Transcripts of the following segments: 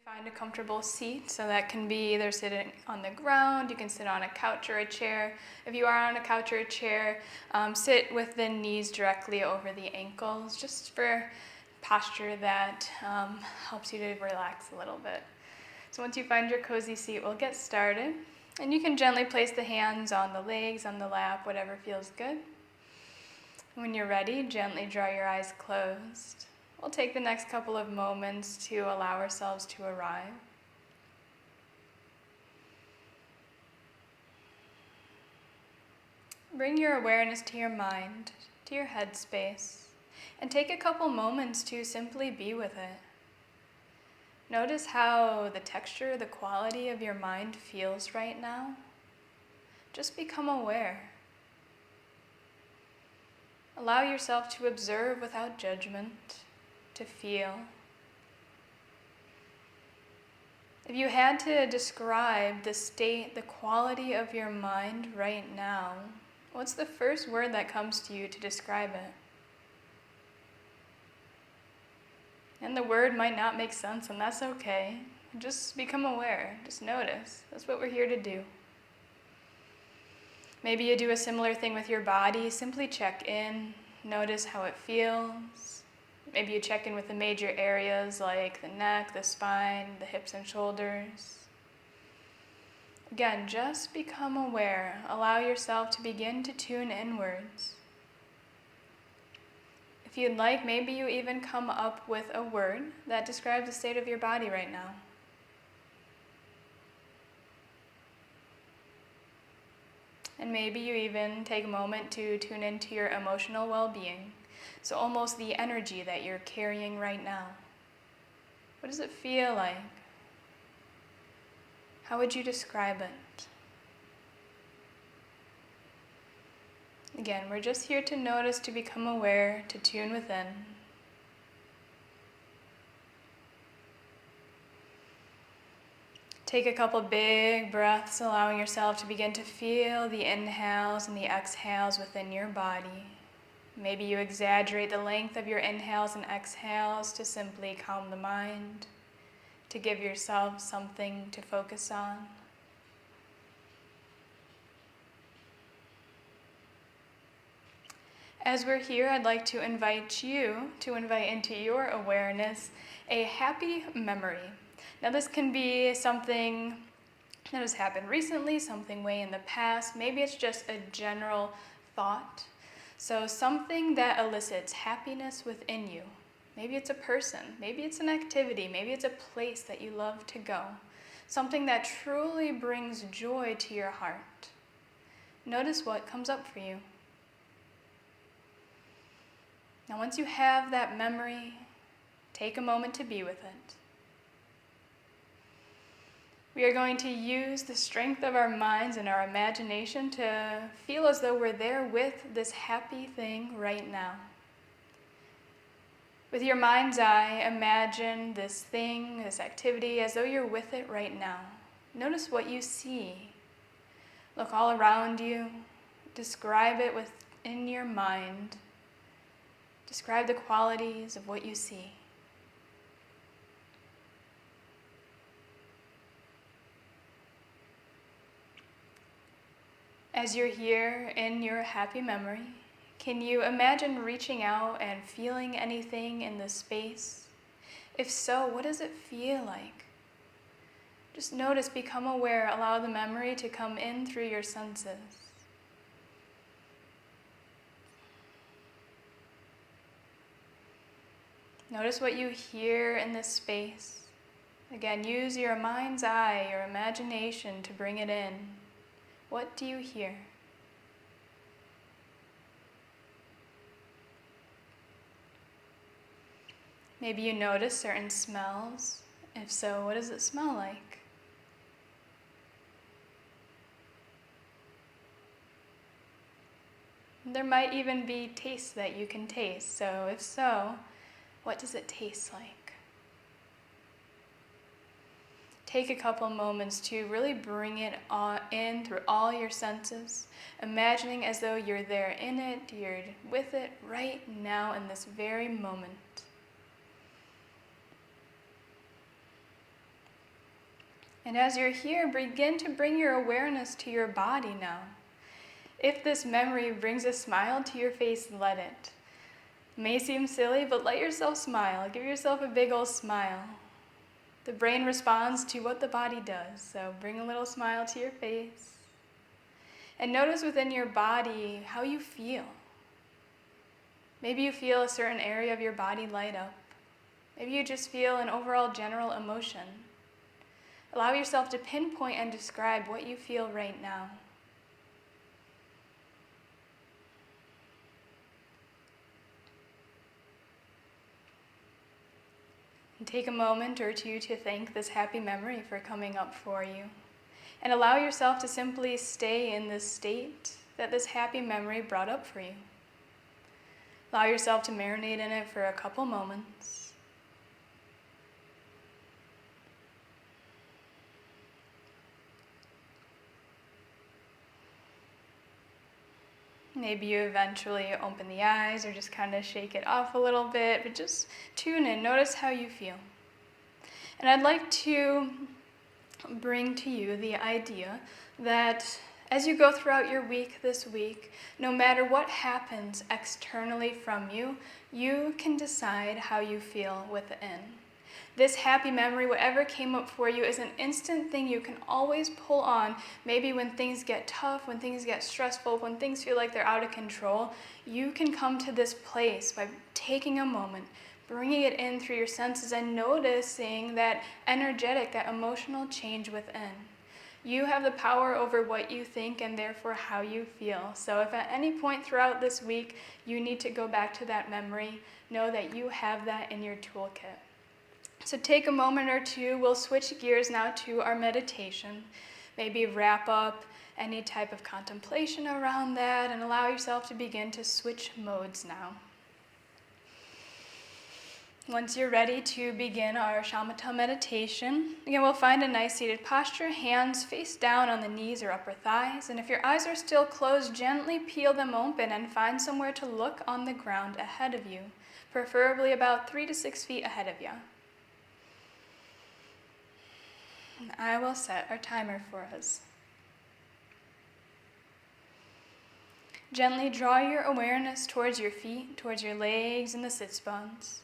Find a comfortable seat, so that can be either sitting on the ground, you can sit on a couch or a chair. If you are on a couch or a chair, sit with the knees directly over the ankles, just for posture that helps you to relax a little bit. So once you find your cozy seat, we'll get started. And you can gently place the hands on the legs, on the lap, whatever feels good. When you're ready, gently draw your eyes closed. We'll take the next couple of moments to allow ourselves to arrive. Bring your awareness to your mind, to your headspace, and take a couple moments to simply be with it. Notice how the texture, the quality of your mind feels right now. Just become aware. Allow yourself to observe without judgment, to feel. If you had to describe the state, the quality of your mind right now, what's the first word that comes to you to describe it? And the word might not make sense, and that's okay. Just become aware, just notice. That's what we're here to do. Maybe you do a similar thing with your body. Simply check in, notice how it feels. Maybe you check in with the major areas like the neck, the spine, the hips and shoulders. Again, just become aware. Allow yourself to begin to tune inwards. If you'd like, maybe you even come up with a word that describes the state of your body right now. And maybe you even take a moment to tune into your emotional well-being. So almost the energy that you're carrying right now. What does it feel like? How would you describe it? Again, we're just here to notice, to become aware, to tune within. Take a couple big breaths, allowing yourself to begin to feel the inhales and the exhales within your body. Maybe you exaggerate the length of your inhales and exhales to simply calm the mind, to give yourself something to focus on. As we're here, I'd like to invite you to invite into your awareness a happy memory. Now this can be something that has happened recently, something way in the past. Maybe it's just a general thought. So something that elicits happiness within you. Maybe it's a person, maybe it's an activity, maybe it's a place that you love to go. Something that truly brings joy to your heart. Notice what comes up for you. Now once you have that memory, take a moment to be with it. We are going to use the strength of our minds and our imagination to feel as though we're there with this happy thing right now. With your mind's eye, imagine this thing, this activity, as though you're with it right now. Notice what you see. Look all around you. Describe it within your mind. Describe the qualities of what you see. As you're here in your happy memory, can you imagine reaching out and feeling anything in this space? If so, what does it feel like? Just notice, become aware, allow the memory to come in through your senses. Notice what you hear in this space. Again, use your mind's eye, your imagination to bring it in. What do you hear? Maybe you notice certain smells. If so, what does it smell like? There might even be tastes that you can taste. So if so, what does it taste like? Take a couple moments to really bring it in through all your senses, imagining as though you're there in it, you're with it right now in this very moment. And as you're here, begin to bring your awareness to your body now. If this memory brings a smile to your face, let it. It may seem silly, but let yourself smile. Give yourself a big old smile. The brain responds to what the body does, so bring a little smile to your face. And notice within your body how you feel. Maybe you feel a certain area of your body light up. Maybe you just feel an overall general emotion. Allow yourself to pinpoint and describe what you feel right now. And take a moment or two to thank this happy memory for coming up for you. And allow yourself to simply stay in this state that this happy memory brought up for you. Allow yourself to marinate in it for a couple moments. Maybe you eventually open the eyes or just kind of shake it off a little bit, but just tune in, notice how you feel. And I'd like to bring to you the idea that as you go throughout your week this week, no matter what happens externally from you, you can decide how you feel within. This happy memory, whatever came up for you, is an instant thing you can always pull on. Maybe when things get tough, when things get stressful, when things feel like they're out of control, you can come to this place by taking a moment, bringing it in through your senses and noticing that energetic, that emotional change within. You have the power over what you think and therefore how you feel. So if at any point throughout this week you need to go back to that memory, know that you have that in your toolkit. So take a moment or two. We'll switch gears now to our meditation. Maybe wrap up any type of contemplation around that and allow yourself to begin to switch modes now. Once you're ready to begin our shamatha meditation, again, we'll find a nice seated posture, hands face down on the knees or upper thighs. And if your eyes are still closed, gently peel them open and find somewhere to look on the ground ahead of you, preferably about 3 to 6 feet ahead of you. And I will set our timer for us. Gently draw your awareness towards your feet, towards your legs and the sits bones.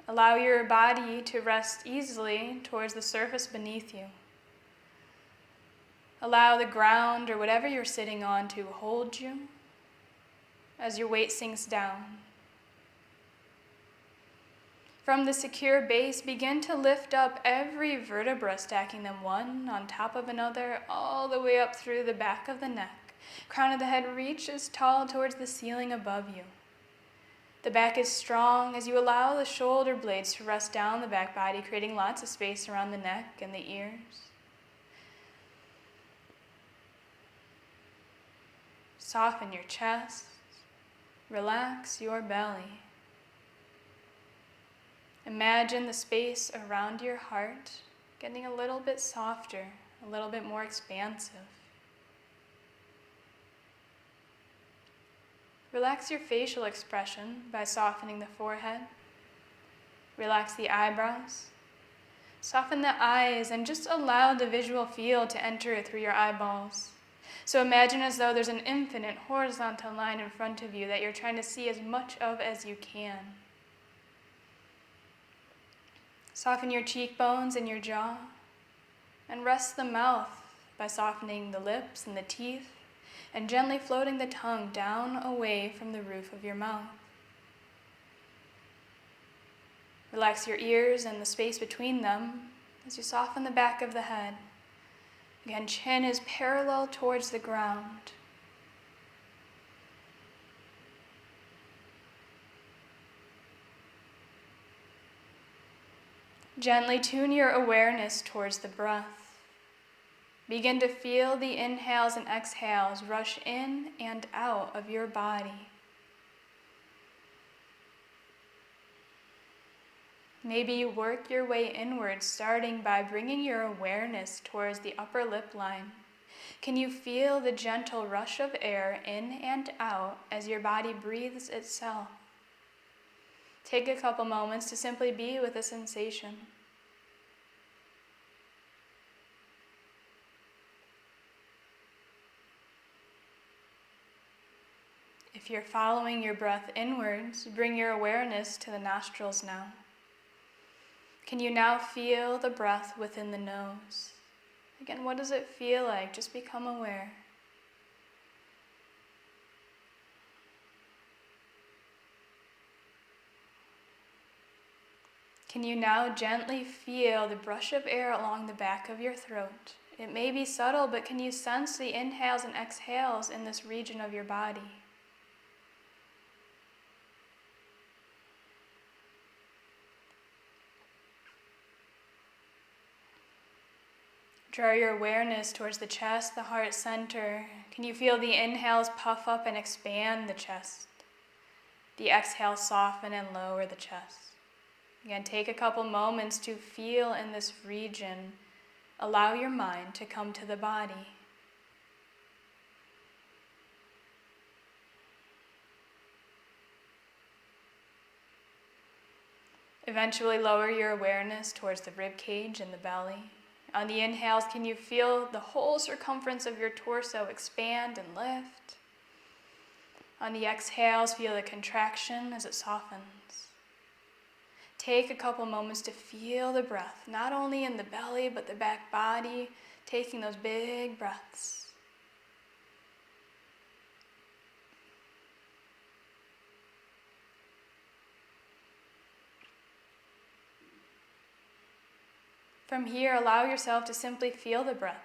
Allow your body to rest easily towards the surface beneath you. Allow the ground or whatever you're sitting on to hold you as your weight sinks down. From the secure base, begin to lift up every vertebra, stacking them one on top of another, all the way up through the back of the neck. Crown of the head reaches tall towards the ceiling above you. The back is strong as you allow the shoulder blades to rest down the back body, creating lots of space around the neck and the ears. Soften your chest. Relax your belly. Imagine the space around your heart getting a little bit softer, a little bit more expansive. Relax your facial expression by softening the forehead. Relax the eyebrows. Soften the eyes and just allow the visual field to enter through your eyeballs. So imagine as though there's an infinite horizontal line in front of you that you're trying to see as much of as you can. Soften your cheekbones and your jaw, and rest the mouth by softening the lips and the teeth, and gently floating the tongue down away from the roof of your mouth. Relax your ears and the space between them as you soften the back of the head. Again, chin is parallel towards the ground. Gently tune your awareness towards the breath. Begin to feel the inhales and exhales rush in and out of your body. Maybe you work your way inward, starting by bringing your awareness towards the upper lip line. Can you feel the gentle rush of air in and out as your body breathes itself? Take a couple moments to simply be with the sensation. If you're following your breath inwards, bring your awareness to the nostrils now. Can you now feel the breath within the nose? Again, what does it feel like? Just become aware. Can you now gently feel the brush of air along the back of your throat? It may be subtle, but can you sense the inhales and exhales in this region of your body? Draw your awareness towards the chest, the heart center. Can you feel the inhales puff up and expand the chest? The exhales soften and lower the chest. Again, take a couple moments to feel in this region. Allow your mind to come to the body. Eventually lower your awareness towards the rib cage and the belly. On the inhales, can you feel the whole circumference of your torso expand and lift? On the exhales, feel the contraction as it softens. Take a couple moments to feel the breath, not only in the belly, but the back body, taking those big breaths. From here, allow yourself to simply feel the breath.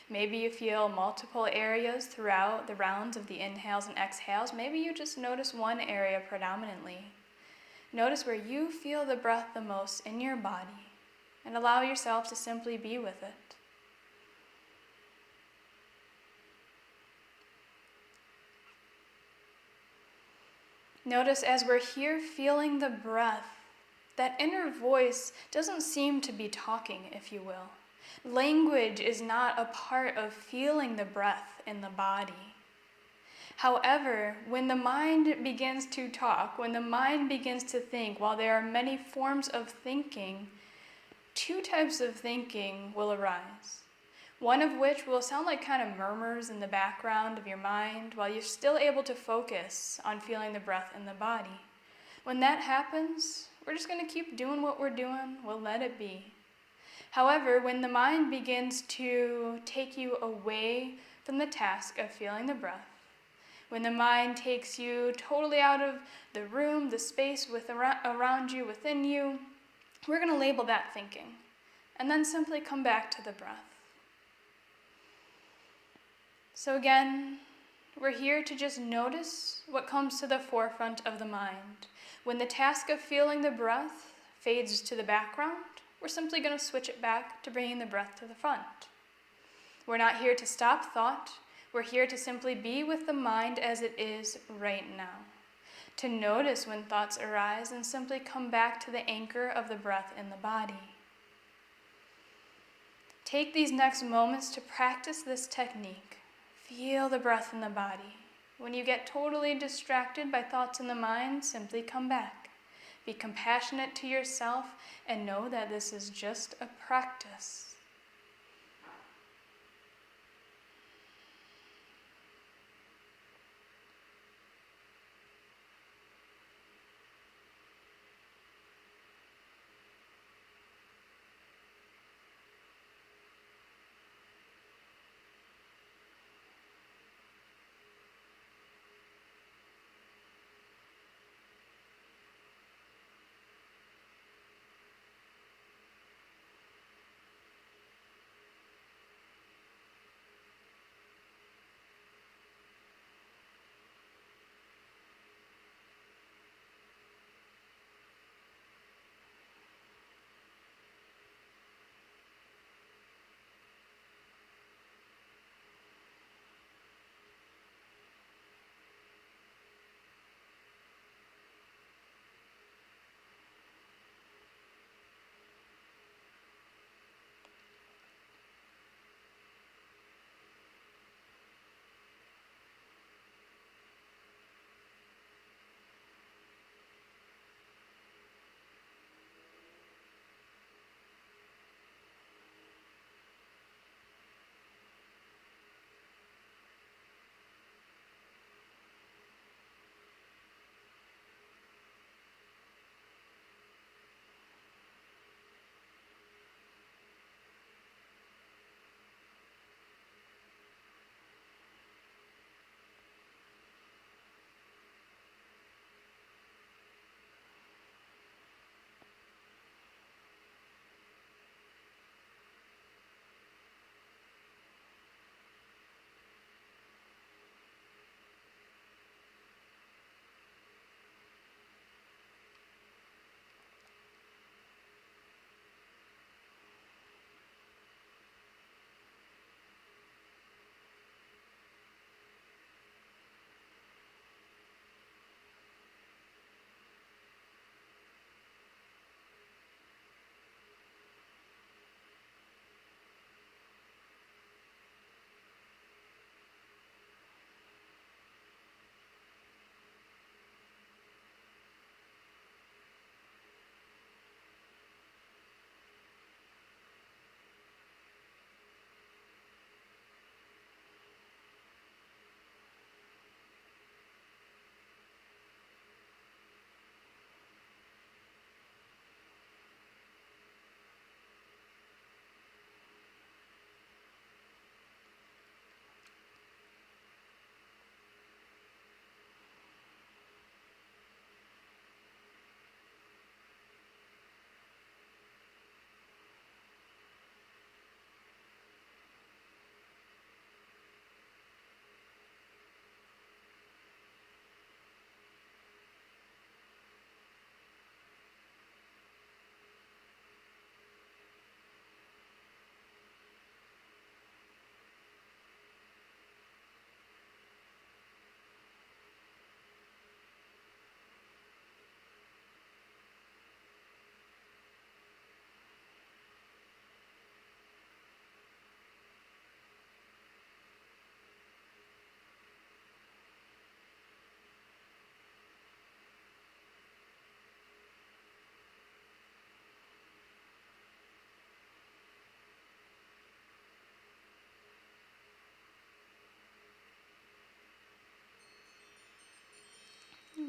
Maybe you feel multiple areas throughout the rounds of the inhales and exhales. Maybe you just notice one area predominantly. Notice where you feel the breath the most in your body, and allow yourself to simply be with it. Notice as we're here feeling the breath, that inner voice doesn't seem to be talking, if you will. Language is not a part of feeling the breath in the body. However, when the mind begins to talk, when the mind begins to think, while there are many forms of thinking, two types of thinking will arise. One of which will sound like kind of murmurs in the background of your mind while you're still able to focus on feeling the breath in the body. When that happens, we're just going to keep doing what we're doing. We'll let it be. However, when the mind begins to take you away from the task of feeling the breath, when the mind takes you totally out of the room, the space around you, within you, we're going to label that thinking, and then simply come back to the breath. So again, we're here to just notice what comes to the forefront of the mind. When the task of feeling the breath fades to the background, we're simply going to switch it back to bringing the breath to the front. We're not here to stop thought. We're here to simply be with the mind as it is right now. To notice when thoughts arise and simply come back to the anchor of the breath in the body. Take these next moments to practice this technique. Feel the breath in the body. When you get totally distracted by thoughts in the mind, simply come back. Be compassionate to yourself and know that this is just a practice.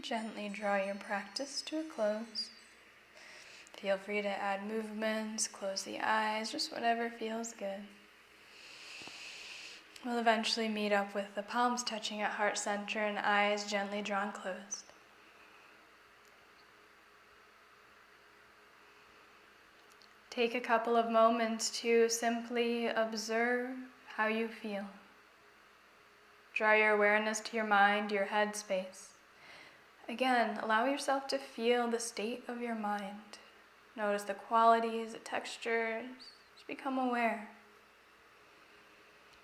Gently draw your practice to a close. Feel free to add movements, close the eyes, just whatever feels good. We'll eventually meet up with the palms touching at heart center and eyes gently drawn closed. Take a couple of moments to simply observe how you feel. Draw your awareness to your mind, your head space. Again, allow yourself to feel the state of your mind. Notice the qualities, the textures. Just become aware.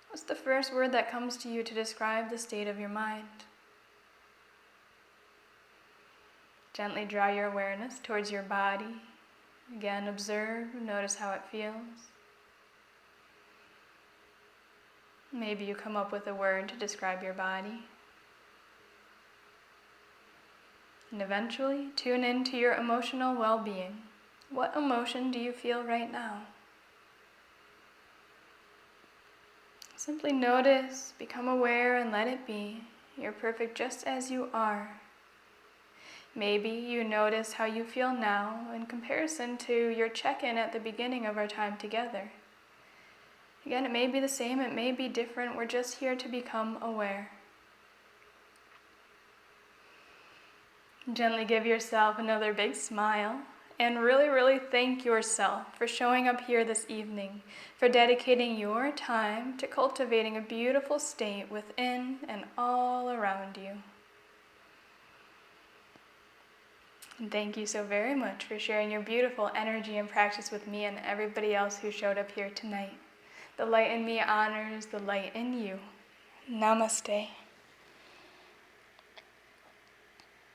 What's the first word that comes to you to describe the state of your mind? Gently draw your awareness towards your body. Again, observe, notice how it feels. Maybe you come up with a word to describe your body. And eventually, tune into your emotional well-being. What emotion do you feel right now? Simply notice, become aware, and let it be. You're perfect just as you are. Maybe you notice how you feel now in comparison to your check-in at the beginning of our time together. Again, it may be the same, it may be different. We're just here to become aware. Gently give yourself another big smile and really thank yourself for showing up here this evening, for dedicating your time to cultivating a beautiful state within and all around you. And thank you so very much for sharing your beautiful energy and practice with me and everybody else who showed up here tonight. The light in me honors the light in you. Namaste.